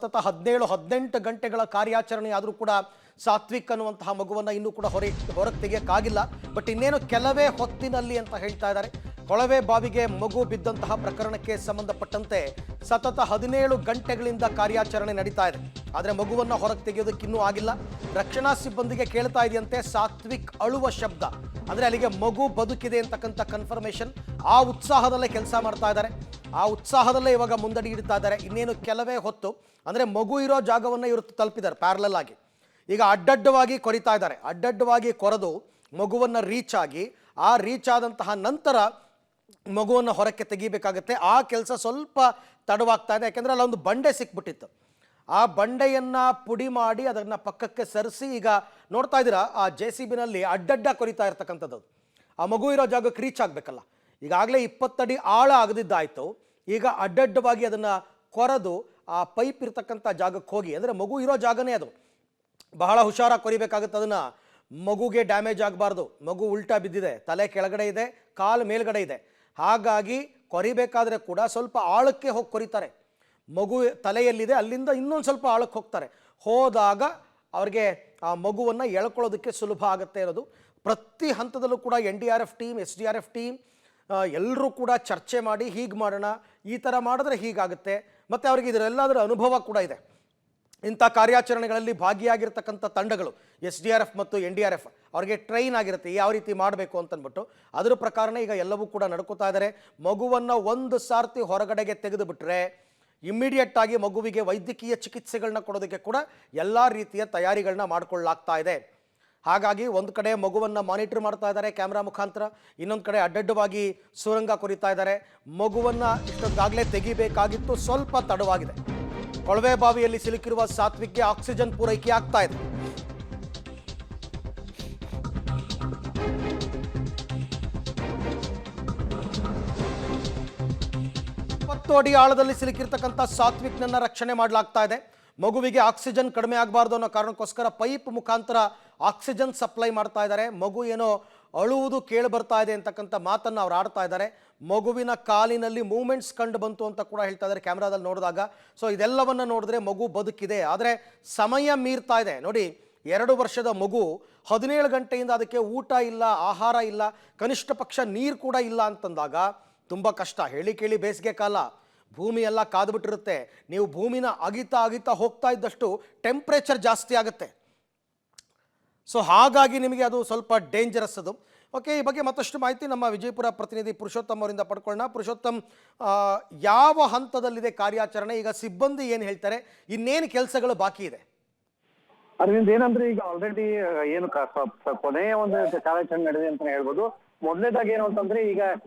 ಸತತ 17-18 ಗಂಟೆಗಳ ಕಾರ್ಯಾಚರಣೆ ಆದರೂ ಕೂಡ ಸಾತ್ವಿಕ್ ಅನ್ನುವಂತಹ ಮಗುವನ್ನು ಇನ್ನೂ ಕೂಡ ಹೊರಗೆ ತೆಗೆಯಕ್ಕಾಗಿಲ್ಲ. ಬಟ್ ಇನ್ನೇನು ಕೆಲವೇ ಹೊತ್ತಿನಲ್ಲಿ ಅಂತ ಹೇಳ್ತಾ ಇದ್ದಾರೆ. ಕೊಳವೆ ಬಾವಿಗೆ ಮಗು ಬಿದ್ದಂತಹ ಪ್ರಕರಣಕ್ಕೆ ಸಂಬಂಧಪಟ್ಟಂತೆ ಸತತ 17 ಗಂಟೆಗಳಿಂದ ಕಾರ್ಯಾಚರಣೆ ನಡೀತಾ ಇದೆ. ಆದರೆ ಮಗುವನ್ನು ಹೊರಗೆ ತೆಗೆಯೋದಕ್ಕೆ ಇನ್ನೂ ಆಗಿಲ್ಲ. ರಕ್ಷಣಾ ಸಿಬ್ಬಂದಿಗೆ ಕೇಳ್ತಾ ಇದೆಯಂತೆ ಸಾತ್ವಿಕ್ ಅಳುವ ಶಬ್ದ, ಅಂದರೆ ಅಲ್ಲಿಗೆ ಮಗು ಬದುಕಿದೆ ಅಂತಕ್ಕಂಥ ಕನ್ಫರ್ಮೇಷನ್. ಆ ಉತ್ಸಾಹದಲ್ಲೇ ಕೆಲಸ ಮಾಡ್ತಾ ಇದ್ದಾರೆ. ಆ ಉತ್ಸಾಹದಲ್ಲೇ ಇವಾಗ ಮುಂದಡಿ ಇಡ್ತಾ ಇದ್ದಾರೆ. ಇನ್ನೇನು ಕೆಲವೇ ಹೊತ್ತು, ಅಂದರೆ ಮಗು ಇರೋ ಜಾಗವನ್ನು ಇವರು ತಲುಪಿದ್ದಾರೆ ಪ್ಯಾರಲಲ್ ಆಗಿ. ಈಗ ಅಡ್ಡಡ್ಡವಾಗಿ ಕೊರಿತಾ ಇದ್ದಾರೆ. ಅಡ್ಡಡ್ಡವಾಗಿ ಕೊರೆದು ಮಗುವನ್ನು ರೀಚ್ ಆಗಿ, ಆ ರೀಚ್ ಆದಂತಹ ನಂತರ ಮಗುವನ್ನು ಹೊರಕ್ಕೆ ತೆಗಿಬೇಕಾಗತ್ತೆ. ಆ ಕೆಲಸ ಸ್ವಲ್ಪ ತಡವಾಗ್ತಾ ಇದೆ. ಯಾಕೆಂದರೆ ಅಲ್ಲೊಂದು ಬಂಡೆ ಸಿಕ್ಬಿಟ್ಟಿತ್ತು. ಆ ಬಂಡೆಯನ್ನು ಪುಡಿ ಮಾಡಿ ಅದನ್ನು ಪಕ್ಕಕ್ಕೆ ಸರಿಸಿ ಈಗ ನೋಡ್ತಾ ಇದ್ದೀರಾ, ಆ JCBನಲ್ಲಿ ಅಡ್ಡಡ್ಡ ಕೊರಿತಾ ಇರ್ತಕ್ಕಂಥದ್ದು. ಆ ಮಗು ಇರೋ ಜಾಗಕ್ಕೆ ರೀಚ್ ಆಗಬೇಕಲ್ಲ. ಈಗಾಗಲೇ 20 ಅಡಿ ಆಳ ಆಗದಿದ್ದಾಯಿತು. ಈಗ ಅಡ್ಡಡ್ಡವಾಗಿ ಅದನ್ನು ಕೊರೆದು ಆ ಪೈಪ್ ಇರ್ತಕ್ಕಂಥ ಜಾಗಕ್ಕೆ ಹೋಗಿ, ಅಂದರೆ ಮಗು ಇರೋ ಜಾಗನೇ ಅದು, ಬಹಳ ಹುಷಾರಾಗಿ ಕೊರಿಬೇಕಾಗುತ್ತೆ. ಅದನ್ನು ಮಗುಗೆ ಡ್ಯಾಮೇಜ್ ಆಗಬಾರ್ದು. ಮಗು ಉಲ್ಟಾ ಬಿದ್ದಿದೆ, ತಲೆ ಕೆಳಗಡೆ ಇದೆ, ಕಾಲು ಮೇಲ್ಗಡೆ ಇದೆ. ಹಾಗಾಗಿ ಕೊರಿಬೇಕಾದ್ರೆ ಕೂಡ ಸ್ವಲ್ಪ ಆಳಕ್ಕೆ ಹೋಗಿ ಕೊರಿತಾರೆ. ಮಗು ತಲೆಯಲ್ಲಿದೆ, ಅಲ್ಲಿಂದ ಇನ್ನೊಂದು ಸ್ವಲ್ಪ ಆಳಕ್ಕೆ ಹೋಗ್ತಾರೆ. ಹೋದಾಗ ಅವ್ರಿಗೆ ಆ ಮಗುವನ್ನು ಎಳ್ಕೊಳ್ಳೋದಕ್ಕೆ ಸುಲಭ ಆಗುತ್ತೆ ಇರೋದು. ಪ್ರತಿ ಹಂತದಲ್ಲೂ ಕೂಡ NDRF ಟೀಮ್, SDRF ಟೀಮ್ ಎಲ್ಲರೂ ಕೂಡ ಚರ್ಚೆ ಮಾಡಿ ಹೀಗೆ ಮಾಡೋಣ, ಈ ಥರ ಮಾಡಿದ್ರೆ ಹೀಗಾಗುತ್ತೆ. ಮತ್ತು ಅವ್ರಿಗೆ ಇದರೆಲ್ಲದರ ಅನುಭವ ಕೂಡ ಇದೆ. ಇಂಥ ಕಾರ್ಯಾಚರಣೆಗಳಲ್ಲಿ ಭಾಗಿಯಾಗಿರ್ತಕ್ಕಂಥ ತಂಡಗಳು SDRF ಮತ್ತು NDRF ಅವರಿಗೆ ಟ್ರೈನ್ ಆಗಿರುತ್ತೆ ಯಾವ ರೀತಿ ಮಾಡಬೇಕು ಅಂತಂದ್ಬಿಟ್ಟು. ಅದರ ಪ್ರಕಾರನೇ ಈಗ ಎಲ್ಲವೂ ಕೂಡ ನಡ್ಕೋತಾ ಇದ್ದಾರೆ. ಮಗುವನ್ನು ಒಂದು ಸಾರ್ತಿ ಹೊರಗಡೆಗೆ ತೆಗೆದು ಬಿಟ್ಟರೆ ಇಮ್ಮಿಡಿಯೇಟ್ ಆಗಿ ಮಗುವಿಗೆ ವೈದ್ಯಕೀಯ ಚಿಕಿತ್ಸೆಗಳನ್ನ ಕೊಡೋದಕ್ಕೆ ಕೂಡ ಎಲ್ಲ ರೀತಿಯ ತಯಾರಿಗಳನ್ನ ಮಾಡಿಕೊಳ್ಳಲಾಗ್ತಾ ಇದೆ. ಹಾಗಾಗಿ ಒಂದು ಕಡೆ ಮಗುವನ್ನು ಮಾನಿಟರ್ ಮಾಡ್ತಾ ಇದ್ದಾರೆ ಕ್ಯಾಮ್ರಾ ಮುಖಾಂತರ, ಇನ್ನೊಂದು ಕಡೆ ಅಡ್ಡಡ್ಡವಾಗಿ ಸುರಂಗ ಕೊರಿತಾ ಇದ್ದಾರೆ. ಮಗುವನ್ನು ಇಷ್ಟೊಂದಾಗಲೇ ತೆಗಿಬೇಕಾಗಿತ್ತು, ಸ್ವಲ್ಪ ತಡವಾಗಿದೆ. ಕೊಳವೆ ಬಾವಿಯಲ್ಲಿ ಸಿಲುಕಿರುವ ಸಾತ್ವಿಕ್ಗೆ ಆಕ್ಸಿಜನ್ ಪೂರೈಕೆ ಆಗ್ತಾ ಇದೆ. ಅಡಿ ಆಳದಲ್ಲಿ ಸಿಲುಕಿರ್ತಕ್ಕಂಥ ಸಾತ್ವಿಕ್ನನ್ನ ರಕ್ಷಣೆ ಮಾಡಲಾಗ್ತಾ ಇದೆ. ಮಗುವಿಗೆ ಆಕ್ಸಿಜನ್ ಕಡಿಮೆ ಆಗಬಾರ್ದು ಅನ್ನೋ ಕಾರಣಕ್ಕೋಸ್ಕರ ಪೈಪ್ ಮುಖಾಂತರ ಆಕ್ಸಿಜನ್ ಸಪ್ಲೈ ಮಾಡ್ತಾ ಇದ್ದಾರೆ. ಮಗು ಏನೋ ಅಳುವುದು ಕೇಳಿ ಬರ್ತಾ ಇದೆ ಅಂತಕ್ಕಂಥ ಮಾತನ್ನು ಅವ್ರು ಆಡ್ತಾ ಇದ್ದಾರೆ. ಮಗುವಿನ ಕಾಲಿನಲ್ಲಿ ಮೂವ್ಮೆಂಟ್ಸ್ ಕಂಡು ಬಂತು ಅಂತ ಕೂಡ ಹೇಳ್ತಾ ಇದ್ದಾರೆ ಕ್ಯಾಮ್ರಾದಲ್ಲಿ ನೋಡಿದಾಗ. ಸೊ ಇದೆಲ್ಲವನ್ನು ನೋಡಿದ್ರೆ ಮಗು ಬದುಕಿದೆ. ಆದರೆ ಸಮಯ ಮೀರ್ತಾ ಇದೆ ನೋಡಿ. 2 ವರ್ಷದ ಮಗು 17 ಗಂಟೆಯಿಂದ ಅದಕ್ಕೆ ಊಟ ಇಲ್ಲ, ಆಹಾರ ಇಲ್ಲ, ಕನಿಷ್ಠ ಪಕ್ಷ ನೀರು ಕೂಡ ಇಲ್ಲ ಅಂತಂದಾಗ ತುಂಬ ಕಷ್ಟ. ಹೇಳಿ ಕೇಳಿ ಬೇಸಿಗೆ ಕಾಲ, ಭೂಮಿ ಎಲ್ಲ ಕಾದ್ಬಿಟ್ಟಿರುತ್ತೆ. ನೀವು ಭೂಮಿನ ಅಗಿತಾ ಹೋಗ್ತಾ ಇದ್ದಷ್ಟು ಟೆಂಪ್ರೇಚರ್ ಜಾಸ್ತಿ ಆಗುತ್ತೆ. ಸೊ ಹಾಗಾಗಿ ನಿಮಗೆ ಅದು ಸ್ವಲ್ಪ ಡೇಂಜರಸ್ ಅದು. ಓಕೆ, ಈ ಬಗ್ಗೆ ಮತ್ತಷ್ಟು ಮಾಹಿತಿ ನಮ್ಮ ವಿಜಯಪುರ ಪ್ರತಿನಿಧಿ ಪುರುಷೋತ್ತಮ್ ಅವರಿಂದ ಪಡ್ಕೊಳ್ಳೋಣ. ಪುರುಷೋತ್ತಮ್, ಯಾವ ಹಂತದಲ್ಲಿದೆ ಕಾರ್ಯಾಚರಣೆ? ಈಗ ಸಿಬ್ಬಂದಿ ಏನು ಹೇಳ್ತಾರೆ? ಇನ್ನೇನು ಕೆಲಸಗಳು ಬಾಕಿ ಇದೆ? ಅದರಿಂದ ಏನಂದ್ರೆ ಈಗ ಆಲ್ರೆಡಿ ಏನು ಕೊನೆಯ ಒಂದು ಕಾರ್ಯಾಚರಣೆ ನಡೆದಿದೆ ಅಂತ ಹೇಳ್ಬೋದು. ಮೊದಲನೇದಾಗಿ ಏನು ಅಂತಂದ್ರೆ, ಈಗ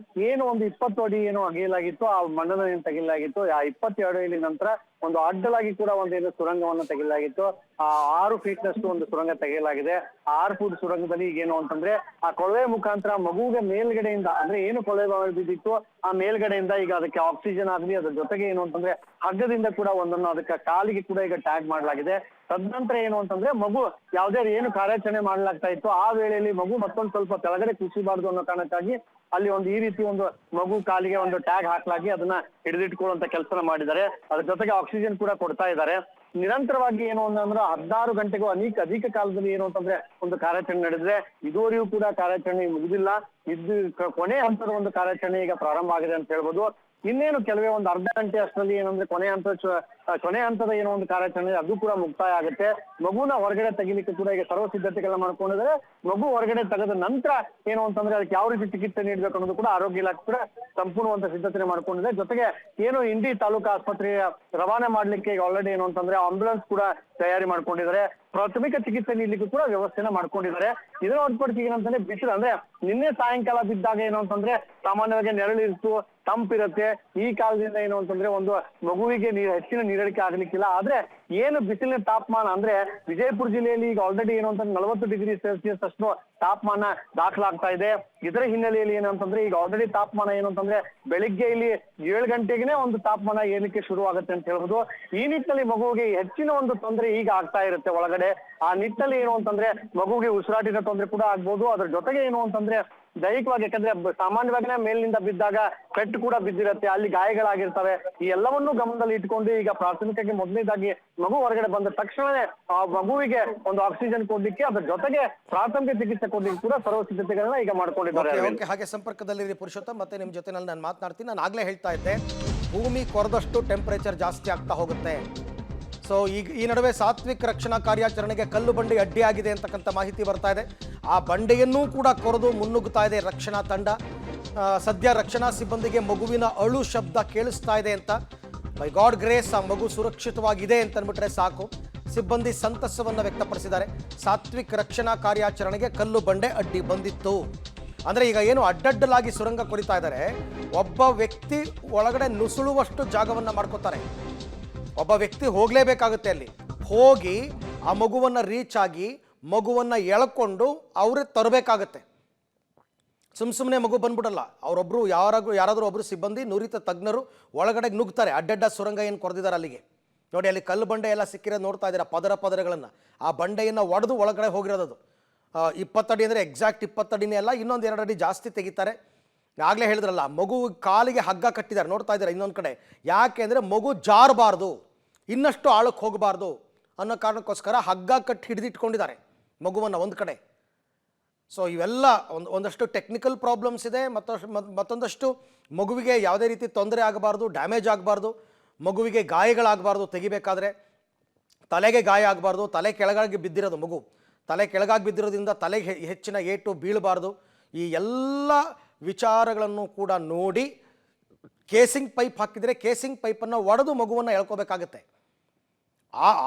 ಏನು ಒಂದು 20 ಅಡಿ ಏನು ಅಗಿಯಲಾಗಿತ್ತು, ಆ ಮಣ್ಣನ್ನು ಏನು ತೆಗಿಲಾಗಿತ್ತು. ಆ 22 ಅಡಿ ನಂತರ ಒಂದು ಅಡ್ಡಲಾಗಿ ಕೂಡ ಒಂದೇನು ಸುರಂಗವನ್ನು ತೆಗಿಲಾಗಿತ್ತು. ಆ 6 ಫೀಟ್ನಷ್ಟು ಒಂದು ಸುರಂಗ ತೆಗೆಯಲಾಗಿದೆ. 6 ಫೂಟ್ ಸುರಂಗದಲ್ಲಿ ಈಗ ಏನು ಅಂತಂದ್ರೆ, ಆ ಕೊಳವೆ ಮುಖಾಂತರ ಮಗುವಿಗೆ ಮೇಲ್ಗಡೆಯಿಂದ, ಅಂದ್ರೆ ಏನು ಕೊಳವೆ ಬಿದ್ದಿತ್ತು ಆ ಮೇಲ್ಗಡೆಯಿಂದ ಈಗ ಅದಕ್ಕೆ ಆಕ್ಸಿಜನ್ ಆಗಲಿ, ಅದ್ರ ಜೊತೆಗೆ ಏನು ಅಂತಂದ್ರೆ ಹಗ್ಗದಿಂದ ಕೂಡ ಒಂದನ್ನು ಅದಕ್ಕೆ ಕಾಲಿಗೆ ಕೂಡ ಈಗ ಟ್ಯಾಗ್ ಮಾಡಲಾಗಿದೆ. ತದನಂತರ ಏನು ಅಂತಂದ್ರೆ, ಮಗು ಯಾವುದೇ ಏನು ಕಾರ್ಯಾಚರಣೆ ಮಾಡಲಾಗ್ತಾ ಇತ್ತು ಆ ವೇಳೆಯಲ್ಲಿ ಮಗು ಮತ್ತೊಂದು ಸ್ವಲ್ಪ ಕೆಳಗಡೆ ಕುಸಿಬಾರ್ದು ಅನ್ನೋ ಕಾರಣಕ್ಕಾಗಿ ಅಲ್ಲಿ ಒಂದು ಈ ರೀತಿ ಒಂದು ಮಗು ಕಾಲಿಗೆ ಒಂದು ಟ್ಯಾಗ್ ಹಾಕಲಾಗಿ ಅದನ್ನ ಹಿಡಿದಿಟ್ಕೊಳ್ಳುವಂತ ಕೆಲಸನ ಮಾಡಿದ್ದಾರೆ. ಅದ್ರ ಜೊತೆಗೆ ಆಕ್ಸಿಜನ್ ಕೂಡ ಕೊಡ್ತಾ ಇದ್ದಾರೆ. ನಿರಂತರವಾಗಿ ಏನು ಅಂತಂದ್ರೆ 16 ಗಂಟೆಗೂ ಅಧಿಕ ಕಾಲದಲ್ಲಿ ಏನು ಅಂತಂದ್ರೆ ಒಂದು ಕಾರ್ಯಾಚರಣೆ ನಡೆದಿದೆ. ಇದುವರೆಗೂ ಕೂಡ ಕಾರ್ಯಾಚರಣೆ ಮುಗಿದಿಲ್ಲ. ಇದು ಕೊನೆ ಹಂತದ ಒಂದು ಕಾರ್ಯಾಚರಣೆ ಈಗ ಪ್ರಾರಂಭ ಆಗಿದೆ ಅಂತ ಹೇಳ್ಬೋದು. ಇನ್ನೇನು ಕೆಲವೇ ಒಂದು ಅರ್ಧ ಗಂಟೆ ಅಷ್ಟರಲ್ಲಿ ಏನಂದ್ರೆ ಕೊನೆ ಹಂತದ ಏನೋ ಒಂದು ಕಾರ್ಯಾಚರಣೆ ಅದು ಕೂಡ ಮುಕ್ತಾಯ ಆಗುತ್ತೆ. ಮಗುನ ಹೊರಗಡೆ ತೆಗಿಲಿಕ್ಕೆ ಕೂಡ ಈಗ ಸರ್ವ ಸಿದ್ಧತೆಗಳನ್ನ ಮಾಡ್ಕೊಂಡಿದ್ದಾರೆ. ಮಗು ಹೊರಗಡೆ ತೆಗೆದ ನಂತರ ಏನು ಅಂತಂದ್ರೆ ಅದಕ್ಕೆ ಯಾವ ರೀತಿ ಚಿಕಿತ್ಸೆ ನೀಡಬೇಕು ಅನ್ನೋದು ಕೂಡ ಆರೋಗ್ಯ ಇಲಾಖೆ ಕೂಡ ಸಂಪೂರ್ಣವಂತ ಸಿದ್ಧತೆ ಮಾಡ್ಕೊಂಡಿದೆ. ಜೊತೆಗೆ ಏನು ಇಂಡಿ ತಾಲೂಕು ಆಸ್ಪತ್ರೆಗೆ ರವಾನೆ ಮಾಡ್ಲಿಕ್ಕೆ ಈಗ ಆಲ್ರೆಡಿ ಏನು ಅಂತಂದ್ರೆ ಆಂಬ್ಯುಲೆನ್ಸ್ ಕೂಡ ತಯಾರಿ ಮಾಡ್ಕೊಂಡಿದ್ದಾರೆ. ಪ್ರಾಥಮಿಕ ಚಿಕಿತ್ಸೆ ನೀಡಲಿಕ್ಕೂ ಕೂಡ ವ್ಯವಸ್ಥೆನ ಮಾಡ್ಕೊಂಡಿದ್ದಾರೆ. ಇದನ್ನ ಹೊರತುಪಡಿಸಿ ಏನಂತಂದ್ರೆ ಬಿಸಿಲು, ಅಂದ್ರೆ ನಿನ್ನೆ ಸಾಯಂಕಾಲ ಬಿದ್ದಾಗ ಏನು ಅಂತಂದ್ರೆ ಸಾಮಾನ್ಯವಾಗಿ ನೆರಳಿರ್ತು, ತಂಪಿರುತ್ತೆ. ಈ ಕಾಲದಿಂದ ಏನು ಅಂತಂದ್ರೆ ಒಂದು ಮಗುವಿಗೆ ಹೆಚ್ಚಿನ ನೀರಡಿಕೆ ಆಗ್ಲಿಕ್ಕಿಲ್ಲ. ಆದ್ರೆ ಏನು ಬಿಸಿಲಿನ ತಾಪಮಾನ ಅಂದ್ರೆ ವಿಜಯಪುರ ಜಿಲ್ಲೆಯಲ್ಲಿ ಈಗ ಆಲ್ರೆಡಿ ಏನು ಅಂತಂದ್ರೆ 40 ಡಿಗ್ರಿ ಸೆಲ್ಸಿಯಸ್ ಅಷ್ಟು ತಾಪಮಾನ ದಾಖಲಾಗ್ತಾ ಇದೆ. ಇದರ ಹಿನ್ನೆಲೆಯಲ್ಲಿ ಏನಂತಂದ್ರೆ ಈಗ ಆಲ್ರೆಡಿ ತಾಪಮಾನ ಏನು ಅಂತಂದ್ರೆ ಬೆಳಿಗ್ಗೆ ಇಲ್ಲಿ 7 ಗಂಟೆಗೆ ಒಂದು ತಾಪಮಾನ ಏರ್ಲಿಕ್ಕೆ ಶುರು ಆಗುತ್ತೆ ಅಂತ ಹೇಳ್ಬೋದು. ಈ ನಿಟ್ಟಿನಲ್ಲಿ ಮಗುವಿಗೆ ಹೆಚ್ಚಿನ ಒಂದು ತೊಂದರೆ ಈಗ ಆಗ್ತಾ ಇರುತ್ತೆ ಒಳಗಡೆ. ಆ ನಿಟ್ಟಿನಲ್ಲಿ ಏನು ಅಂತಂದ್ರೆ ಮಗುವಿಗೆ ಉಸಿರಾಟಿನ ತೊಂದರೆ ಕೂಡ ಆಗ್ಬೋದು. ಅದ್ರ ಜೊತೆಗೆ ಏನು ಅಂತಂದ್ರೆ ದೈಹಿಕವಾಗಿ, ಯಾಕಂದ್ರೆ ಸಾಮಾನ್ಯವಾಗಿನೇ ಮೇಲಿನಿಂದ ಬಿದ್ದಾಗ ಪೆಟ್ಟು ಕೂಡ ಬಿದ್ದಿರತ್ತೆ, ಅಲ್ಲಿ ಗಾಯಗಳಾಗಿರ್ತವೆ. ಈ ಎಲ್ಲವನ್ನೂ ಗಮನದಲ್ಲಿ ಇಟ್ಕೊಂಡು ಈಗ ಪ್ರಾಥಮಿಕವಾಗಿ ಮೊದಲನೇದಾಗಿ ಮಗು ಹೊರಗಡೆ ಬಂದ ತಕ್ಷಣವೇ ಆ ಮಗುವಿಗೆ ಒಂದು ಆಕ್ಸಿಜನ್ ಕೊಡ್ಲಿಕ್ಕೆ, ಅದ್ರ ಜೊತೆಗೆ ಪ್ರಾಥಮಿಕ ಚಿಕಿತ್ಸೆ ಕೊಡ್ಲಿಕ್ಕೆ ಕೂಡ ಸರ್ವ ಸಿದ್ಧತೆಗಳನ್ನ ಈಗ ಮಾಡ್ಕೊಂಡಿದ್ದಾರೆ. ಹಾಗೆ ಸಂಪರ್ಕದಲ್ಲಿ ಪುರುಷೋತ್ತಮ್, ಮತ್ತೆ ನಿಮ್ಮ ಜೊತೆನಲ್ಲಿ ನಾನು ಮಾತನಾಡ್ತೀನಿ. ನಾನು ಆಗ್ಲೇ ಹೇಳ್ತಾ ಇದ್ದೆ, ಭೂಮಿ ಕೊರೆದಷ್ಟು ಟೆಂಪರೇಚರ್ ಜಾಸ್ತಿ ಆಗ್ತಾ ಹೋಗುತ್ತೆ. ಸೊ ಈಗ ಈ ನಡುವೆ ಸಾತ್ವಿಕ್ ರಕ್ಷಣಾ ಕಾರ್ಯಾಚರಣೆಗೆ ಕಲ್ಲು ಬಂಡೆ ಅಡ್ಡಿಯಾಗಿದೆ ಅಂತಕ್ಕಂಥ ಮಾಹಿತಿ ಬರ್ತಾ ಇದೆ. ಆ ಬಂಡೆಯನ್ನೂ ಕೂಡ ಕೊರೆದು ಮುನ್ನುಗ್ಗುತ್ತಾ ಇದೆ ರಕ್ಷಣಾ ತಂಡ. ಸದ್ಯ ರಕ್ಷಣಾ ಸಿಬ್ಬಂದಿಗೆ ಮಗುವಿನ ಅಳು ಶಬ್ದ ಕೇಳಿಸ್ತಾ ಇದೆ ಅಂತ. ಬೈ ಗಾಡ್ ಗ್ರೇಸ್ ಆ ಮಗು ಸುರಕ್ಷಿತವಾಗಿದೆ ಅಂತ ಅಂದ್ಬಿಟ್ರೆ ಸಾಕು. ಸಿಬ್ಬಂದಿ ಸಂತಸವನ್ನು ವ್ಯಕ್ತಪಡಿಸಿದ್ದಾರೆ. ಸಾತ್ವಿಕ್ ರಕ್ಷಣಾ ಕಾರ್ಯಾಚರಣೆಗೆ ಕಲ್ಲು ಬಂಡೆ ಅಡ್ಡಿ ಬಂದಿತ್ತು ಅಂದರೆ ಈಗ ಏನು ಅಡ್ಡಡ್ಡಲಾಗಿ ಸುರಂಗ ಕೊರಿತಾ ಇದ್ದಾರೆ, ಒಬ್ಬ ವ್ಯಕ್ತಿ ಒಳಗಡೆ ನುಸುಳುವಷ್ಟು ಜಾಗವನ್ನು ಮಾಡ್ಕೋತಾರೆ. ಒಬ್ಬ ವ್ಯಕ್ತಿ ಹೋಗಲೇಬೇಕಾಗುತ್ತೆ, ಅಲ್ಲಿ ಹೋಗಿ ಆ ಮಗುವನ್ನು ರೀಚ್ ಆಗಿ ಮಗುವನ್ನು ಎಳ್ಕೊಂಡು ಅವರೇ ತರಬೇಕಾಗತ್ತೆ. ಸುಮ್ಮನೆ ಮಗು ಬಂದ್ಬಿಡಲ್ಲ. ಅವರೊಬ್ಬರು ಯಾರಾದರೂ ಒಬ್ಬರು ಸಿಬ್ಬಂದಿ ನುರಿತ ತಜ್ಞರು ಒಳಗಡೆ ನುಗ್ತಾರೆ. ಅಡ್ಡಡ್ಡ ಸುರಂಗ ಏನು ಕೊರೆದಿದ್ದಾರೆ ಅಲ್ಲಿಗೆ ನೋಡಿ. ಅಲ್ಲಿ ಕಲ್ಲು ಬಂಡೆ ಎಲ್ಲ ಸಿಕ್ಕಿರೋದು ನೋಡ್ತಾ ಇದ್ದೀರಾ, ಪದರಗಳನ್ನು. ಆ ಬಂಡೆಯನ್ನು ಒಡೆದು ಒಳಗಡೆ ಹೋಗಿರೋದು 20 ಅಡಿ ಅಂದರೆ ಎಕ್ಸಾಕ್ಟ್ 20 ಅಡಿನೇ ಅಲ್ಲ, ಇನ್ನೊಂದು 2 ಅಡಿ ಜಾಸ್ತಿ ತೆಗಿತಾರೆ. ಆಗಲೇ ಹೇಳಿದ್ರಲ್ಲ, ಮಗು ಕಾಲಿಗೆ ಹಗ್ಗ ಕಟ್ಟಿದ್ದಾರೆ ನೋಡ್ತಾ ಇದ್ದಾರೆ ಇನ್ನೊಂದು ಕಡೆ. ಯಾಕೆ ಅಂದರೆ ಮಗು ಜಾರಬಾರ್ದು, ಇನ್ನಷ್ಟು ಆಳಕ್ಕೆ ಹೋಗಬಾರ್ದು ಅನ್ನೋ ಕಾರಣಕ್ಕೋಸ್ಕರ ಹಗ್ಗ ಕಟ್ಟಿ ಹಿಡಿದಿಟ್ಕೊಂಡಿದ್ದಾರೆ ಮಗುವನ್ನು ಒಂದು ಕಡೆ. ಸೊ ಇವೆಲ್ಲ ಒಂದಷ್ಟು ಟೆಕ್ನಿಕಲ್ ಪ್ರಾಬ್ಲಮ್ಸ್ ಇದೆ. ಮತ್ತೊಂದಷ್ಟು ಮಗುವಿಗೆ ಯಾವುದೇ ರೀತಿ ತೊಂದರೆ ಆಗಬಾರ್ದು, ಡ್ಯಾಮೇಜ್ ಆಗಬಾರ್ದು, ಮಗುವಿಗೆ ಗಾಯಗಳಾಗಬಾರ್ದು. ತೆಗಿಬೇಕಾದ್ರೆ ತಲೆಗೆ ಗಾಯ ಆಗಬಾರ್ದು. ತಲೆ ಕೆಳಗಾಗಿ ಬಿದ್ದಿರೋದು ಮಗು, ತಲೆ ಕೆಳಗಾಗಿ ಬಿದ್ದಿರೋದ್ರಿಂದ ತಲೆಗೆ ಹೆಚ್ಚಿನ ಏಟು ಬೀಳಬಾರ್ದು. ಈ ಎಲ್ಲ ವಿಚಾರಗಳನ್ನು ಕೂಡ ನೋಡಿ ಕೇಸಿಂಗ್ ಪೈಪ್ ಹಾಕಿದರೆ ಕೇಸಿಂಗ್ ಪೈಪನ್ನು ಒಡೆದು ಮಗುವನ್ನು ಎಳ್ಕೋಬೇಕಾಗತ್ತೆ.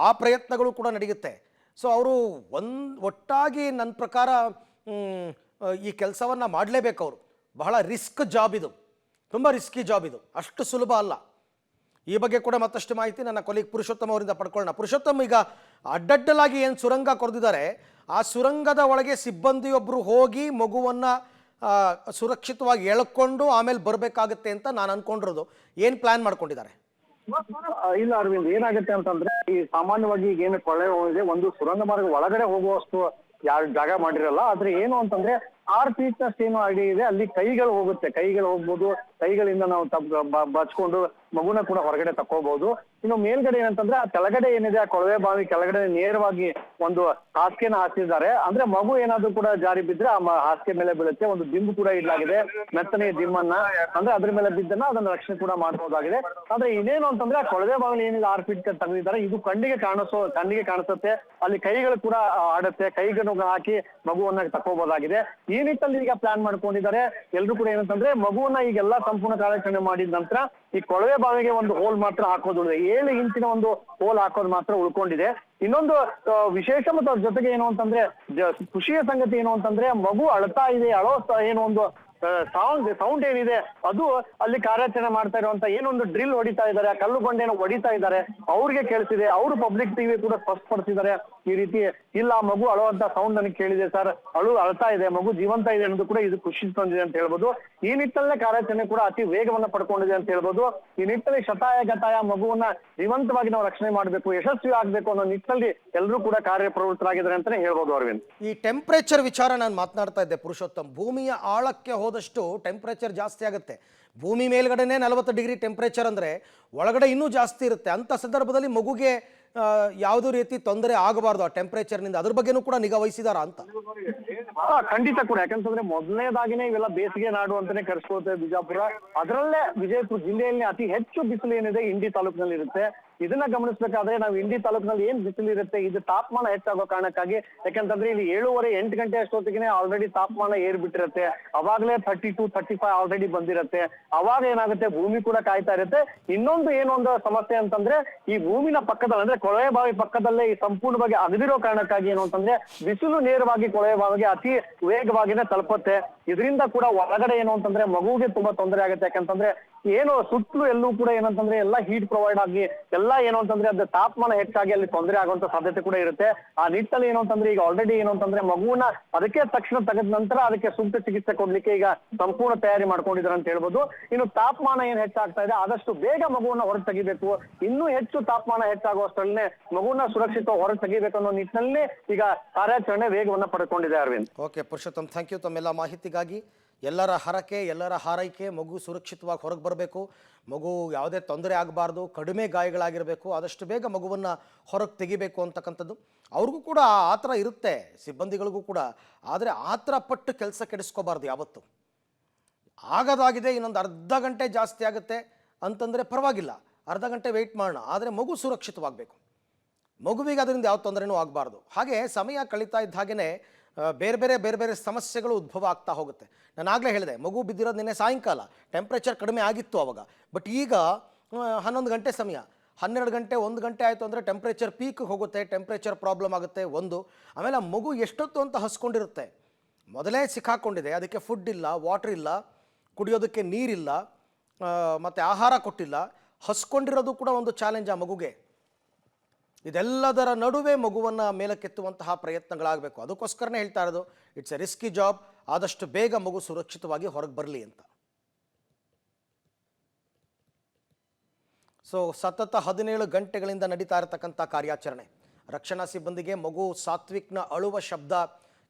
ಆ ಪ್ರಯತ್ನಗಳು ಕೂಡ ನಡೆಯುತ್ತೆ. ಸೊ ಅವರು ಒಟ್ಟಾಗಿ ನನ್ನ ಪ್ರಕಾರ ಈ ಕೆಲಸವನ್ನು ಮಾಡಲೇಬೇಕು. ಅವರು ಬಹಳ ರಿಸ್ಕ್ ಜಾಬ್ ಇದು, ತುಂಬ ರಿಸ್ಕಿ ಜಾಬ್ ಇದು, ಅಷ್ಟು ಸುಲಭ ಅಲ್ಲ. ಈ ಬಗ್ಗೆ ಕೂಡ ಮತ್ತಷ್ಟು ಮಾಹಿತಿ ನನ್ನ ಕೊಲೀಗ್ ಪುರುಷೋತ್ತಮ್ ಅವರಿಂದ ಪಡ್ಕೊಳ್ಳೋಣ. ಪುರುಷೋತ್ತಮ್, ಈಗ ಅಡ್ಡಡ್ಡಲಾಗಿ ಏನು ಸುರಂಗ ಕೊರೆದಿದ್ದಾರೆ, ಆ ಸುರಂಗದ ಒಳಗೆ ಸಿಬ್ಬಂದಿಯೊಬ್ಬರು ಹೋಗಿ ಮಗುವನ್ನು ಸುರಕ್ಷಿತವಾಗಿ ಎಳ್ಕೊಂಡು ಆಮೇಲೆ ಬರಬೇಕಾಗತ್ತೆ ಅಂತ ನಾನು ಅನ್ಕೊಂಡಿರೋದು. ಏನು ಪ್ಲಾನ್ ಮಾಡ್ಕೊಂಡಿದ್ದಾರೆ? ಇಲ್ಲ ಅರವಿಂದ್, ಏನಾಗುತ್ತೆ ಅಂತಂದ್ರೆ ಈ ಸಾಮಾನ್ಯವಾಗಿ ಈಗ ಏನು ಕೊಳ್ಳೆ ಹೋಗಿದೆ, ಒಂದು ಸುರಂಗ ಮಾರ್ಗ ಒಳಗಡೆ ಹೋಗುವಷ್ಟು ಯಾರು ಜಾಗ ಮಾಡಿರಲ್ಲ. ಆದ್ರೆ ಏನು ಅಂತಂದ್ರೆ 6 ಫೀಟ್ ಅಷ್ಟು ಏನು ಐಡಿಯಾ ಇದೆ, ಅಲ್ಲಿ ಕೈಗಳು ಹೋಗುತ್ತೆ, ಕೈಗಳು ಹೋಗ್ಬೋದು. ಕೈಗಳಿಂದ ನಾವು ಬಚ್ಕೊಂಡು ಮಗುನ ಕೂಡ ಹೊರಗಡೆ ತಕ್ಕೋಬಹುದು. ಇನ್ನು ಮೇಲ್ಗಡೆ ಏನಂತಂದ್ರೆ ಆ ಕೆಳಗಡೆ ಏನಿದೆ, ಆ ಕೊಳವೆ ಬಾವಿ ಕೆಳಗಡೆ ನೇರವಾಗಿ ಒಂದು ಹಾಸಿಗೆನ ಹಾಸಿದ್ದಾರೆ. ಅಂದ್ರೆ ಮಗು ಏನಾದ್ರೂ ಕೂಡ ಜಾರಿ ಬಿದ್ರೆ ಆ ಹಾಸಿಗೆ ಮೇಲೆ ಬೀಳುತ್ತೆ. ಒಂದು ದಿಂಬು ಕೂಡ ಇಡ್ಲಾಗಿದೆ, ಮೆತ್ತನೆಯ ದಿಂಬನ್ನ, ಅಂದ್ರೆ ಅದ್ರ ಮೇಲೆ ಬಿದ್ದನ್ನ ಅದನ್ನ ರಕ್ಷಣೆ ಕೂಡ ಮಾಡಬಹುದಾಗಿದೆ. ಆದ್ರೆ ಇನ್ನೇನು ಅಂತಂದ್ರೆ ಆ ಕೊಳವೆ ಬಾವಿ ಏನಿದೆ 6 ಫೀಟ್ ತೆಗೆದಿದ್ದಾರೆ, ಇದು ಕಣ್ಣಿಗೆ ಕಾಣಿಸುತ್ತೆ. ಅಲ್ಲಿ ಕೈಗಳು ಕೂಡ ಆಡುತ್ತೆ, ಕೈಗಳನ್ನು ಹಾಕಿ ಮಗುವನ್ನ ತಕ್ಕೋಬಹುದಾಗಿದೆ. ಈ ನಿಟ್ಟಲ್ಲಿ ಈಗ ಪ್ಲಾನ್ ಮಾಡ್ಕೊಂಡಿದ್ದಾರೆ ಎಲ್ರು ಕೂಡ. ಏನಂತಂದ್ರೆ ಮಗುವನ್ನ ಈಗೆಲ್ಲ ಸಂಪೂರ್ಣ ಕಾರ್ಯಾಚರಣೆ ಮಾಡಿದ ನಂತರ ಈ ಕೊಳವೆ ಬಾವಿಗೆ ಒಂದು ಹೋಲ್ ಮಾತ್ರ ಹಾಕೋದು, 7 ಇಂಚಿನ ಒಂದು ಹೋಲ್ ಹಾಕೋದು ಮಾತ್ರ ಉಳ್ಕೊಂಡಿದೆ. ಇನ್ನೊಂದು ವಿಶೇಷ ಮತ್ತು ಅದ್ರ ಜೊತೆಗೆ ಏನು ಅಂತಂದ್ರೆ ಖುಷಿಯ ಸಂಗತಿ ಏನು ಅಂತಂದ್ರೆ ಮಗು ಅಳ್ತಾ ಇದೆ, ಏನು ಒಂದು ಸೌಂಡ್ ಏನಿದೆ ಅದು ಅಲ್ಲಿ ಕಾರ್ಯಾಚರಣೆ ಮಾಡ್ತಾ ಇರುವಂತ ಏನೊಂದು ಡ್ರಿಲ್ ಹೊಡಿತಾ ಇದ್ದಾರೆ, ಕಲ್ಲು ಬಂಡೆಯನ್ನು ಹೊಡಿತಾ ಇದ್ದಾರೆ, ಅವ್ರಿಗೆ ಕೇಳಿಸಿದೆ. ಅವರು ಪಬ್ಲಿಕ್ ಟಿವಿ ಕೂಡ ಸ್ಪಷ್ಟಪಡಿಸಿದ್ದಾರೆ, ಈ ರೀತಿ ಇಲ್ಲ ಮಗು ಅಳುವಂತ ಸೌಂಡ್ ನನಗೆ ಕೇಳಿದೆ ಸರ್, ಅಳ್ತಾ ಇದೆ, ಮಗು ಜೀವಂತ ಇದೆ ಅನ್ನೋದು ಕೂಡ ಇದು ಖುಷಿ ತಂದಿದೆ ಅಂತ ಹೇಳ್ಬೋದು. ಈ ನಿಟ್ಟಲ್ಲೇ ಕಾರ್ಯಾಚರಣೆ ಕೂಡ ಅತಿ ವೇಗವನ್ನ ಪಡ್ಕೊಂಡಿದೆ ಅಂತ ಹೇಳ್ಬೋದು. ಈ ನಿಟ್ಟಲ್ಲಿ ಶತಾಯ ಗತಾಯ ಮಗುವನ್ನ ಜೀವಂತವಾಗಿ ನಾವು ರಕ್ಷಣೆ ಮಾಡಬೇಕು, ಯಶಸ್ವಿ ಆಗ್ಬೇಕು ಅನ್ನೋ ನಿಟ್ಟಲ್ಲಿ ಎಲ್ಲರೂ ಕೂಡ ಕಾರ್ಯಪ್ರವೃತ್ತರಾಗಿದ್ದಾರೆ ಅಂತಾನೆ ಹೇಳ್ಬೋದು ಅರವಿಂದ್. ಈ ಟೆಂಪರೇಚರ್ ವಿಚಾರ ನಾನು ಮಾತನಾಡ್ತಾ ಇದ್ದೆ ಪುರುಷೋತ್ತಮ್. ಭೂಮಿಯ ಆಳಕ್ಕೆ ಹೋದಷ್ಟು ಟೆಂಪರೇಚರ್ ಜಾಸ್ತಿ ಆಗುತ್ತೆ. ಭೂಮಿ ಮೇಲ್ಗಡೆನೇ 40 ಡಿಗ್ರಿ ಟೆಂಪರೇಚರ್ ಅಂದರೆ ಒಳಗಡೆ ಇನ್ನೂ ಜಾಸ್ತಿ ಇರುತ್ತೆ. ಅಂಥ ಸಂದರ್ಭದಲ್ಲಿ ಮಗುಗೆ ಯಾವುದೇ ರೀತಿ ತೊಂದರೆ ಆಗಬಾರ್ದು ಆ ಟೆಂಪರೇಚರ್ನಿಂದ. ಅದ್ರ ಬಗ್ಗೆನೂ ಕೂಡ ನಿಗಾ ವಹಿಸಿದಾರ ಅಂತ? ಖಂಡಿತ ಕೂಡ. ಯಾಕಂತಂದ್ರೆ ಮೊದಲನೇದಾಗಿನೇ ಇವೆಲ್ಲ ಬೇಸಿಗೆ ನಾಡು ಅಂತಾನೆ ಕರೆಸ್ಕೊಳ್ತೇವೆ ಬಿಜಾಪುರ. ಅದರಲ್ಲೇ ವಿಜಯಪುರ ಜಿಲ್ಲೆಯಲ್ಲಿ ಅತಿ ಹೆಚ್ಚು ಬಿಸಿಲು ಏನಿದೆ ಇಂಡಿ ತಾಲೂಕಿನಲ್ಲಿ ಇರುತ್ತೆ. ಇದನ್ನ ಗಮನಿಸಬೇಕಾದ್ರೆ ನಾವು ಇಂಡಿ ತಾಲೂಕಿನಲ್ಲಿ ಏನ್ ಬಿಸಿಲು ಇರುತ್ತೆ, ಇದು ತಾಪಮಾನ ಹೆಚ್ಚಾಗೋ ಕಾರಣಕ್ಕಾಗಿ. ಯಾಕಂತಂದ್ರೆ ಇಲ್ಲಿ 7:30-8 ಗಂಟೆ ಅಷ್ಟೊತ್ತಿಗೆ ಆಲ್ರೆಡಿ ತಾಪಮಾನ ಏರ್ಬಿಟ್ಟಿರುತ್ತೆ. ಅವಾಗಲೇ 32, 35 ಆಲ್ರೆಡಿ ಬಂದಿರುತ್ತೆ. ಅವಾಗ ಏನಾಗುತ್ತೆ, ಭೂಮಿ ಕೂಡ ಕಾಯ್ತಾ ಇರುತ್ತೆ. ಇನ್ನೊಂದು ಏನೊಂದು ಸಮಸ್ಯೆ ಅಂತಂದ್ರೆ ಈ ಭೂಮಿನ ಪಕ್ಕದಲ್ಲಿ ಅಂದ್ರೆ ಕೊಳವೆ ಬಾವಿ ಪಕ್ಕದಲ್ಲೇ ಈ ಸಂಪೂರ್ಣವಾಗಿ ಅಗದಿರೋ ಕಾರಣಕ್ಕಾಗಿ ಏನು ಅಂತಂದ್ರೆ ಬಿಸಿಲು ನೇರವಾಗಿ ಕೊಳವೆ ಬಾವಿಗೆ ಅತಿ ವೇಗವಾಗಿನೇ ತಲುಪುತ್ತೆ. ಇದರಿಂದ ಕೂಡ ಒಳಗಡೆ ಏನು ಅಂತಂದ್ರೆ ಮಗುವಿಗೆ ತುಂಬಾ ತೊಂದರೆ ಆಗುತ್ತೆ. ಯಾಕಂತಂದ್ರೆ ಏನು ಸುತ್ತಲೂ ಎಲ್ಲೂ ಕೂಡ ಏನಂತಂದ್ರೆ ಎಲ್ಲ ಹೀಟ್ ಪ್ರೊವೈಡ್ ಆಗಿ ಎಲ್ಲ ಏನು ಅಂತಂದ್ರೆ ಅದ್ರ ತಾಪಮಾನ ಹೆಚ್ಚಾಗಿ ಅಲ್ಲಿ ತೊಂದರೆ ಆಗುವಂತ ಸಾಧ್ಯತೆ ಕೂಡ ಇರುತ್ತೆ. ಆ ನಿಟ್ಟಲ್ಲಿ ಏನು ಅಂತಂದ್ರೆ ಈಗ ಆಲ್ರೆಡಿ ಏನು ಅಂತಂದ್ರೆ ಮಗುವನ್ನ ಅದಕ್ಕೆ ತಕ್ಷಣ ತೆಗೆದ ನಂತರ ಅದಕ್ಕೆ ಸೂಕ್ತ ಚಿಕಿತ್ಸೆ ಕೊಡ್ಲಿಕ್ಕೆ ಈಗ ಸಂಪೂರ್ಣ ತಯಾರಿ ಮಾಡ್ಕೊಂಡಿದ್ದಾರೆ ಅಂತ ಹೇಳ್ಬೋದು. ಇನ್ನು ತಾಪಮಾನ ಏನ್ ಹೆಚ್ಚಾಗ್ತಾ ಇದೆ ಆದಷ್ಟು ಬೇಗ ಮಗುವನ್ನ ಹೊರಗೆ ತೆಗಿಬೇಕು. ಇನ್ನೂ ಹೆಚ್ಚು ತಾಪಮಾನ ಹೆಚ್ಚಾಗುವಷ್ಟರಲ್ಲೇ ಮಗುವನ್ನ ಸುರಕ್ಷಿತ ಹೊರಗೆ ತೆಗಿಬೇಕು ಅನ್ನೋ ನಿಟ್ಟಿನಲ್ಲಿ ಈಗ ಕಾರ್ಯಾಚರಣೆ ವೇಗವನ್ನ ಪಡ್ಕೊಂಡಿದೆ Arvind. Okay Purushottam, thank you ತಮ್ಮೆಲ್ಲ ಮಾಹಿತಿಗಾಗಿ. ಹೀಗಾಗಿ ಎಲ್ಲರ ಹರಕೆ, ಎಲ್ಲರ ಹಾರೈಕೆ ಮಗು ಸುರಕ್ಷಿತವಾಗಿ ಹೊರಗೆ ಬರಬೇಕು, ಮಗು ಯಾವುದೇ ತೊಂದರೆ ಆಗಬಾರ್ದು, ಕಡಿಮೆ ಗಾಯಗಳಾಗಿರಬೇಕು, ಆದಷ್ಟು ಬೇಗ ಮಗುವನ್ನು ಹೊರಗೆ ತೆಗಿಬೇಕು ಅಂತಕ್ಕಂಥದ್ದು. ಅವ್ರಿಗೂ ಕೂಡ ಆ ಥರ ಇರುತ್ತೆ, ಸಿಬ್ಬಂದಿಗಳಿಗೂ ಕೂಡ. ಆದರೆ ಆ ಥರ ಪಟ್ಟು ಕೆಲಸ ಕೆಡಿಸ್ಕೋಬಾರ್ದು ಯಾವತ್ತು. ಆಗೋದಾಗಿದೆ, ಇನ್ನೊಂದು ಅರ್ಧ ಗಂಟೆ ಜಾಸ್ತಿ ಆಗುತ್ತೆ ಅಂತಂದರೆ ಪರವಾಗಿಲ್ಲ, ಅರ್ಧ ಗಂಟೆ ವೆಯ್ಟ್ ಮಾಡೋಣ, ಆದರೆ ಮಗು ಸುರಕ್ಷಿತವಾಗಬೇಕು, ಮಗುವಿಗೆ ಅದರಿಂದ ಯಾವ ತೊಂದರೆನೂ ಆಗಬಾರ್ದು. ಹಾಗೆ ಸಮಯ ಕಳೀತಾ ಇದ್ದ ಹಾಗೆಯೇ ಬೇರೆ ಬೇರೆ ಸಮಸ್ಯೆಗಳು ಉದ್ಭವ ಆಗ್ತಾ ಹೋಗುತ್ತೆ. ನಾನು ಆಗಲೇ ಹೇಳಿದೆ, ಮಗು ಬಿದ್ದಿರೋದು ನಿನ್ನೆ ಸಾಯಂಕಾಲ, ಟೆಂಪ್ರೇಚರ್ ಕಡಿಮೆ ಆಗಿತ್ತು ಆವಾಗ. ಬಟ್ ಈಗ 11 ಗಂಟೆ ಸಮಯ, 12 ಗಂಟೆ 1 ಗಂಟೆ ಆಯಿತು ಅಂದರೆ ಟೆಂಪ್ರೇಚರ್ ಪೀಕ್ ಹೋಗುತ್ತೆ, ಟೆಂಪ್ರೇಚರ್ ಪ್ರಾಬ್ಲಮ್ ಆಗುತ್ತೆ ಒಂದು. ಆಮೇಲೆ ಆ ಮಗು ಎಷ್ಟೊತ್ತು ಅಂತ ಹಸ್ಕೊಂಡಿರುತ್ತೆ, ಮೊದಲೇ ಸಿಕ್ಕಾಕೊಂಡಿದೆ, ಅದಕ್ಕೆ ಫುಡ್ ಇಲ್ಲ, ವಾಟರ್ ಇಲ್ಲ, ಕುಡಿಯೋದಕ್ಕೆ ನೀರಿಲ್ಲ, ಮತ್ತು ಆಹಾರ ಕೊಟ್ಟಿಲ್ಲ, ಹಸ್ಕೊಂಡಿರೋದು ಕೂಡ ಒಂದು ಚಾಲೆಂಜ್ ಆ ಮಗುಗೆ. ಇದೆಲ್ಲದರ ನಡುವೆ ಮಗುವನ್ನು ಮೇಲಕ್ಕೆತ್ತುವಂತಹ ಪ್ರಯತ್ನಗಳಾಗಬೇಕು. ಅದಕ್ಕೋಸ್ಕರನೇ ಹೇಳ್ತಾ ಇರೋದು, ಇಟ್ಸ್ ಎ ರಿಸ್ಕಿ ಜಾಬ್, ಆದಷ್ಟು ಬೇಗ ಮಗು ಸುರಕ್ಷಿತವಾಗಿ ಹೊರಗೆ ಬರಲಿ ಅಂತ. ಸೊ ಸತತ 17 ಗಂಟೆಗಳಿಂದ ನಡೀತಾ ಇರತಕ್ಕಂಥ ಕಾರ್ಯಾಚರಣೆ. ರಕ್ಷಣಾ ಸಿಬ್ಬಂದಿಗೆ ಮಗು ಸಾತ್ವಿಕ್ನ ಅಳುವ ಶಬ್ದ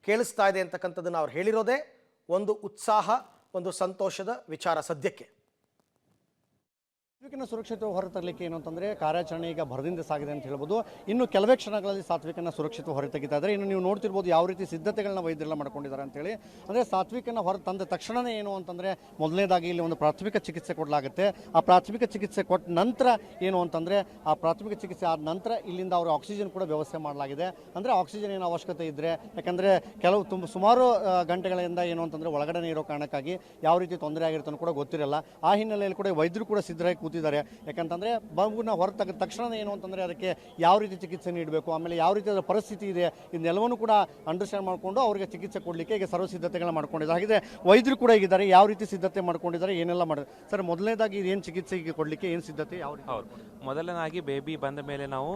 ಕೇಳಿಸ್ತಾ ಇದೆ ಅಂತಕ್ಕಂಥದ್ದನ್ನು ಅವ್ರು ಹೇಳಿರೋದೇ ಒಂದು ಉತ್ಸಾಹ, ಒಂದು ಸಂತೋಷದ ವಿಚಾರ ಸದ್ಯಕ್ಕೆ. ಸಾತ್ವಿಕನ ಸುರಕ್ಷಿತ ಹೊರತರಲಿಕ್ಕೆ ಏನು ಅಂತಂದರೆ ಕಾರ್ಯಾಚರಣೆ ಈಗ ಭರದಿಂದ ಸಾಗಿದೆ ಅಂತ ಹೇಳ್ಬೋದು. ಇನ್ನು ಕೆಲವೇ ಕ್ಷಣಗಳಲ್ಲಿ ಸಾತ್ವಿಕನ ಸುರಕ್ಷಿತ ಹೊರತೆಗಿತಾ ಇದ್ದಾರೆ. ಇನ್ನು ನೀವು ನೋಡ್ತಿರ್ಬೋದು ಯಾವ ರೀತಿ ಸಿದ್ಧತೆಗಳನ್ನ ವೈದ್ಯರೆಲ್ಲ ಮಾಡ್ಕೊಂಡಿದ್ದಾರೆ ಅಂತೇಳಿ. ಅಂದರೆ ಸಾತ್ವಿಕನ ಹೊರ ತಂದ ತಕ್ಷಣವೇ ಏನು ಅಂತಂದರೆ ಮೊದಲನೇದಾಗಿ ಇಲ್ಲಿ ಒಂದು ಪ್ರಾಥಮಿಕ ಚಿಕಿತ್ಸೆ ಕೊಡಲಾಗುತ್ತೆ. ಆ ಪ್ರಾಥಮಿಕ ಚಿಕಿತ್ಸೆ ಕೊಟ್ಟ ನಂತರ ಏನು ಅಂತಂದರೆ ಆ ಪ್ರಾಥಮಿಕ ಚಿಕಿತ್ಸೆ ಆದ ನಂತರ ಇಲ್ಲಿಂದ ಅವರು ಆಕ್ಸಿಜನ್ ಕೂಡ ವ್ಯವಸ್ಥೆ ಮಾಡಲಾಗಿದೆ. ಅಂದರೆ ಆಕ್ಸಿಜನ್ ಏನು ಅವಶ್ಯಕತೆ ಇದ್ದರೆ, ಯಾಕಂದರೆ ಸುಮಾರು ಗಂಟೆಗಳಿಂದ ಏನು ಅಂತಂದರೆ ಒಳಗಡೆ ಇರೋ ಕಾರಣಕ್ಕಾಗಿ ಯಾವ ರೀತಿ ತೊಂದರೆ ಆಗಿರುತ್ತೆ ಕೂಡ ಗೊತ್ತಿರಲ್ಲ. ಆ ಹಿನ್ನೆಲೆಯಲ್ಲಿ ಕೂಡ ವೈದ್ಯರು ಕೂಡ ಸಿದ್ಧರಾಗಿ ಕೂತಿದ್ದಾರೆ. ಯಾಕಂತಂದರೆ ಮಗುನ ಹೊರ ತೆಗೆದ ತಕ್ಷಣ ಏನು ಅಂತಂದರೆ ಅದಕ್ಕೆ ಯಾವ ರೀತಿ ಚಿಕಿತ್ಸೆ ನೀಡಬೇಕು, ಆಮೇಲೆ ಯಾವ ರೀತಿ ಅದರ ಪರಿಸ್ಥಿತಿ ಇದೆ, ಇದನ್ನೆಲ್ಲವನ್ನೂ ಕೂಡ ಅಂಡರ್ಸ್ಟ್ಯಾಂಡ್ ಮಾಡಿಕೊಂಡು ಅವರಿಗೆ ಚಿಕಿತ್ಸೆ ಕೊಡಲಿಕ್ಕೆ ಈಗ ಸರ್ವ ಸಿದ್ಧತೆಗಳನ್ನ ಮಾಡ್ಕೊಂಡಿದ್ದಾರೆ. ಹಾಗೆ ವೈದ್ಯರು ಕೂಡ ಇದ್ದಾರೆ, ಯಾವ ರೀತಿ ಸಿದ್ಧತೆ ಮಾಡ್ಕೊಂಡಿದ್ದಾರೆ, ಏನೆಲ್ಲ ಮಾಡಿದ್ರು ಸರ್? ಮೊದಲನೇದಾಗಿ ಏನು ಚಿಕಿತ್ಸೆಗೆ ಕೊಡಲಿಕ್ಕೆ ಏನು ಸಿದ್ಧತೆ, ಯಾವ ರೀತಿ? ಹೌದು, ಮೊದಲನಾಗಿ ಬೇಬಿ ಬಂದ ಮೇಲೆ ನಾವು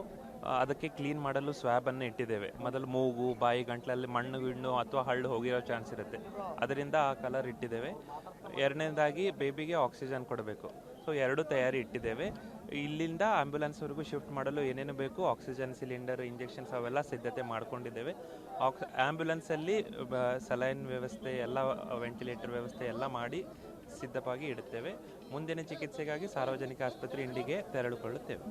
ಅದಕ್ಕೆ ಕ್ಲೀನ್ ಮಾಡಲು ಸ್ವ್ಯಾಬನ್ನು ಇಟ್ಟಿದ್ದೇವೆ. ಮೊದಲು ಮೂಗು, ಬಾಯಿ, ಗಂಟಲಲ್ಲಿ ಮಣ್ಣು ಗಿಣ್ಣು ಅಥವಾ ಹಳ್ಳು ಹೋಗಿರೋ ಚಾನ್ಸ್ ಇರುತ್ತೆ, ಅದರಿಂದ ಆ ಕಲರ್ ಇಟ್ಟಿದ್ದೇವೆ. ಎರಡನೇದಾಗಿ ಬೇಬಿಗೆ ಆಕ್ಸಿಜನ್ ಕೊಡಬೇಕು, ಸೊ 2 ತಯಾರಿ ಇಟ್ಟಿದ್ದೇವೆ. ಇಲ್ಲಿಂದ ಆಂಬ್ಯುಲೆನ್ಸ್ವರೆಗೂ ಶಿಫ್ಟ್ ಮಾಡಲು ಏನೇನು ಬೇಕು, ಆಕ್ಸಿಜನ್ ಸಿಲಿಂಡರ್, ಇಂಜೆಕ್ಷನ್ಸ್ ಅವೆಲ್ಲ ಸಿದ್ಧತೆ ಮಾಡ್ಕೊಂಡಿದ್ದೇವೆ. ಆಂಬ್ಯುಲೆನ್ಸಲ್ಲಿ ಸಲೈನ್ ವ್ಯವಸ್ಥೆ ಎಲ್ಲ, ವೆಂಟಿಲೇಟರ್ ವ್ಯವಸ್ಥೆ ಎಲ್ಲ ಮಾಡಿ ಸಿದ್ಧವಾಗಿ ಇಡುತ್ತೇವೆ. ಮುಂದಿನ ಚಿಕಿತ್ಸೆಗಾಗಿ ಸಾರ್ವಜನಿಕ ಆಸ್ಪತ್ರೆ ಇಂಡಿಗೆ ತೆರಳಿಕೊಳ್ಳುತ್ತೇವೆ.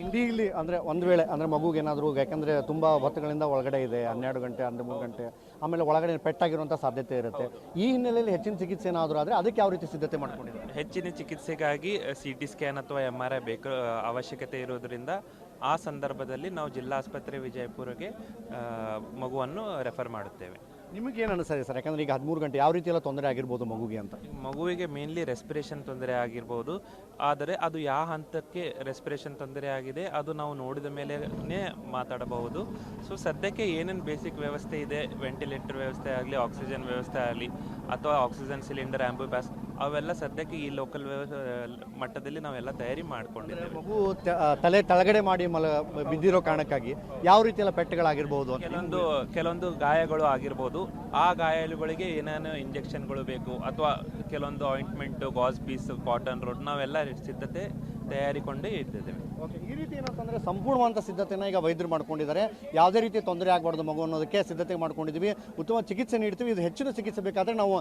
ಇಂಡಿಯಲ್ಲಿ ಅಂದರೆ ಒಂದು ವೇಳೆ ಅಂದರೆ ಮಗುಗೆ ಏನಾದರೂ, ಯಾಕಂದರೆ ತುಂಬ ಹೊತ್ತುಗಳಿಂದ ಒಳಗಡೆ ಇದೆ, 12 ಗಂಟೆ 13 ಗಂಟೆ, ಆಮೇಲೆ ಒಳಗಡೆ ಪೆಟ್ಟಾಗಿರುವಂಥ ಸಾಧ್ಯತೆ ಇರುತ್ತೆ. ಈ ಹಿನ್ನೆಲೆಯಲ್ಲಿ ಹೆಚ್ಚಿನ ಚಿಕಿತ್ಸೆ ಏನಾದರೂ ಆದರೆ ಅದಕ್ಕೆ ಯಾವ ರೀತಿ ಸಿದ್ಧತೆ ಮಾಡ್ಕೊಂಡಿದ್ದಾರೆ? ಹೆಚ್ಚಿನ ಚಿಕಿತ್ಸೆಗಾಗಿ CT ಸ್ಕ್ಯಾನ್ ಅಥವಾ MRI ಬೇಕು ಅವಶ್ಯಕತೆ ಇರೋದರಿಂದ ಆ ಸಂದರ್ಭದಲ್ಲಿ ನಾವು ಜಿಲ್ಲಾ ಆಸ್ಪತ್ರೆ ವಿಜಯಪುರಕ್ಕೆ ಮಗುವನ್ನು ರೆಫರ್ ಮಾಡುತ್ತೇವೆ. ನಿಮಗೇನು ಅನಿಸ್ತದೆ ಸರ್? ಯಾಕಂದರೆ ಈಗ 13 ಗಂಟೆ ಯಾವ ರೀತಿ ಎಲ್ಲ ತೊಂದರೆ ಆಗಿರ್ಬೋದು ಮಗುಗೆ ಅಂತ? ಮಗುವಿಗೆ ಮೇನ್ಲಿ ರೆಸ್ಪಿರೇಷನ್ ತೊಂದರೆ ಆಗಿರ್ಬೋದು, ಆದರೆ ಅದು ಯಾವ ಹಂತಕ್ಕೆ ರೆಸ್ಪಿರೇಷನ್ ತೊಂದರೆ ಆಗಿದೆ ಅದು ನಾವು ನೋಡಿದ ಮೇಲೆ ಮಾತಾಡಬಹುದು. ಸೊ ಸದ್ಯಕ್ಕೆ ಏನೇನು ಬೇಸಿಕ್ ವ್ಯವಸ್ಥೆ ಇದೆ, ವೆಂಟಿಲೇಟರ್ ವ್ಯವಸ್ಥೆ ಆಗಲಿ, ಆಕ್ಸಿಜನ್ ವ್ಯವಸ್ಥೆ ಆಗಲಿ, ಅಥವಾ ಆಕ್ಸಿಜನ್ ಸಿಲಿಂಡರ್, ಆಂಬ್ಯುಲೆನ್ಸ್, ಅವೆಲ್ಲ ಸದ್ಯಕ್ಕೆ ಈ ಲೋಕಲ್ ಮಟ್ಟದಲ್ಲಿ ನಾವೆಲ್ಲ ತಯಾರಿ ಮಾಡ್ಕೊಂಡಿದ್ದೇವೆ. ಮಗು ತಲೆ ತಳಗಡೆ ಮಾಡಿ ಬಿದ್ದಿರೋ ಕಾರಣಕ್ಕಾಗಿ ಯಾವ ರೀತಿ ಎಲ್ಲ ಪೆಟ್ಟುಗಳಾಗಿರ್ಬೋದು, ಕೆಲವೊಂದು ಗಾಯಗಳು ಆಗಿರ್ಬೋದು. ಆ ಗಾಯಗಳಿಗೆ ಏನೇನು ಇಂಜೆಕ್ಷನ್ಗಳು ಬೇಕು ಅಥವಾ ಕೆಲವೊಂದು ointment, gauze piece, cotton rod, ನಾವೆಲ್ಲ ಸಿದ್ಧತೆ ತಯಾರಿಕೊಂಡೇ ಇದ್ದೇವೆ. ಓಕೆ, ಈ ರೀತಿ ಏನಂತಂದರೆ ಸಂಪೂರ್ಣವಾದ ಸಿದ್ಧತೆನ ಈಗ ವೈದ್ಯರು ಮಾಡ್ಕೊಂಡಿದ್ದಾರೆ. ಯಾವುದೇ ರೀತಿ ತೊಂದರೆ ಆಗಬಾರ್ದು ಮಗು ಅನ್ನೋದಕ್ಕೆ ಸಿದ್ಧತೆ ಮಾಡ್ಕೊಂಡಿದ್ದೀವಿ. ಉತ್ತಮ ಚಿಕಿತ್ಸೆ ನೀಡ್ತೀವಿ. ಇದು ಹೆಚ್ಚಿನ ಚಿಕಿತ್ಸೆ ಬೇಕಾದರೆ ನಾವು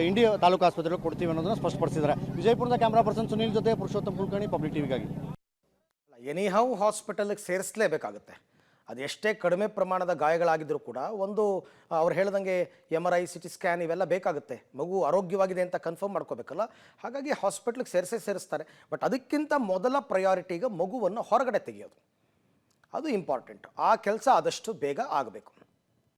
ಇಂಡಿಯಾ ತಾಲೂಕು ಆಸ್ಪತ್ರೆಗೆ ಕೊಡ್ತೀವಿ ಅನ್ನೋದನ್ನು ಸ್ಪಷ್ಟಪಡಿಸಿದ್ದಾರೆ. ವಿಜಯಪುರದ ಕ್ಯಾಮ್ರಾ ಪರ್ಸನ್ ಸುನೀಲ್ ಜೊತೆ ಪುರುಷೋತ್ತಮ್ ಕುಲಕರ್ಣಿ, ಪಬ್ಲಿಕ್ ಟಿವಿಗಾಗಿ. ಎನಿಹೌ ಹಾಸ್ಪಿಟಲ್ಗೆ ಸೇರಿಸಲೇಬೇಕಾಗುತ್ತೆ. ಅದು ಎಷ್ಟೇ ಕಡಿಮೆ ಪ್ರಮಾಣದ ಗಾಯಗಳಾಗಿದ್ದರೂ ಕೂಡ ಒಂದು ಅವ್ರು ಹೇಳ್ದಂಗೆ MRI, CT ಸ್ಕ್ಯಾನ್ ಇವೆಲ್ಲ ಬೇಕಾಗುತ್ತೆ. ಮಗು ಆರೋಗ್ಯವಾಗಿದೆ ಅಂತ ಕನ್ಫರ್ಮ್ ಮಾಡ್ಕೋಬೇಕಲ್ಲ, ಹಾಗಾಗಿ ಹಾಸ್ಪಿಟ್ಲಿಗೆ ಸೇರಿಸ್ತಾರೆ. ಬಟ್ ಅದಕ್ಕಿಂತ ಮೊದಲ ಪ್ರಯಾರಿಟಿ ಈಗ ಮಗುವನ್ನು ಹೊರಗಡೆ ತೆಗೆಯೋದು, ಅದು ಇಂಪಾರ್ಟೆಂಟ್. ಆ ಕೆಲಸ ಆದಷ್ಟು ಬೇಗ ಆಗಬೇಕು.